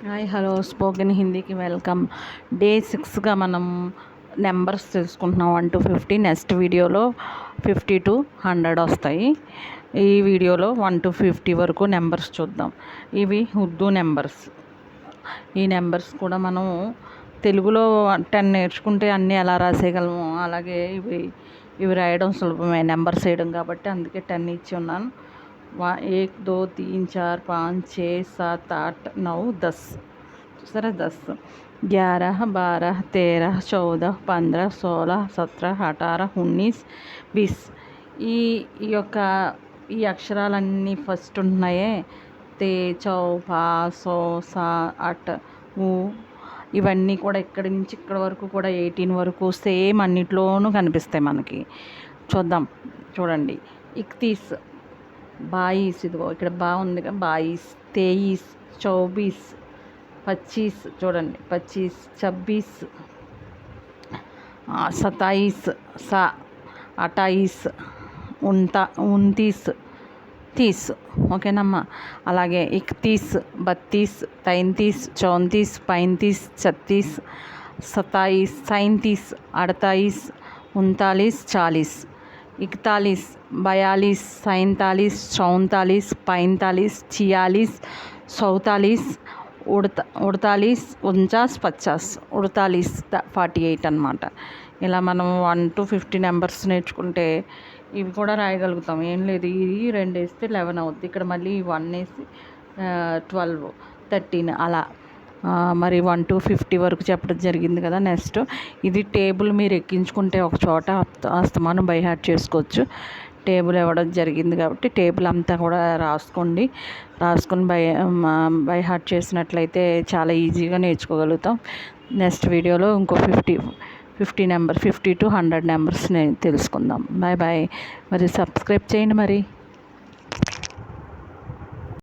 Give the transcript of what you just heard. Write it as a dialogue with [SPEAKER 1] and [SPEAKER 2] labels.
[SPEAKER 1] Hi hello spoken హిందీకి welcome. Day 6గా మనం నెంబర్స్ తెలుసుకుంటున్నాం. 1 to 50. నెక్స్ట్ వీడియోలో 50 to 100 వస్తాయి. ఈ వీడియోలో 1 to 50 వరకు నెంబర్స్ చూద్దాం. ఇవి ఉర్దూ నెంబర్స్. ఈ నెంబర్స్ కూడా మనం తెలుగులో 10 నేర్చుకుంటే అన్నీ ఎలా రాసేయగలము, అలాగే ఇవి రాయడం సులభమే, నెంబర్స్ వేయడం కాబట్టి అందుకే 10 ఇచ్చి ఉన్నాను. 1 2 3 4 5 6 7 8 9 10. చూసారా, 10, 11 12 13 14 15 16 17 18 19 20. ఈ అక్షరాలన్నీ ఫస్ట్ ఉంటున్నాయే, తే చౌ పా సో సా అట్ ఊ, ఇవన్నీ కూడా ఇక్కడి నుంచి ఇక్కడ వరకు కూడా 18 వరకు సేమ్ అన్నిట్లోనూ కనిపిస్తాయి మనకి. చూడండి. 31, 22, ఇదిగో ఇక్కడ ఉంది కదా, 22, 23, 24, 25, చూడండి 25, 26, 27, 28, 29, 30. ఓకేనమ్మా. అలాగే 31, 32, 33, 34, 35, 36, 27, 37, 38, 39, 40, 41, 42, 43, 44, 45, 46, 47, 48, 49, 50, 48 అన్నమాట. ఇలా మనం 1 to 50 నెంబర్స్ నేర్చుకుంటే ఇవి కూడా రాయగలుగుతాం. ఏం లేదు, ఇది 2 వేస్తే 11 అవుద్ది, ఇక్కడ మళ్ళీ 1 వేసి 12, 13 అలా. మరి 1 to 50 వరకు చెప్పడం జరిగింది కదా. నెక్స్ట్ ఇది టేబుల్ మీరు ఎక్కించుకుంటే ఒక చోట అస్తమానం బై హార్ట్ చేసుకోవచ్చు. టేబుల్ ఇవ్వడం జరిగింది కాబట్టి టేబుల్ అంతా కూడా రాసుకొని బై హార్ట్ చేసినట్లయితే చాలా ఈజీగా నేర్చుకోగలుగుతాం. నెక్స్ట్ వీడియోలో ఇంకో 50 to 100 నెంబర్స్ తెలుసుకుందాం. Bye bye. మరి సబ్స్క్రైబ్ చేయండి మరి.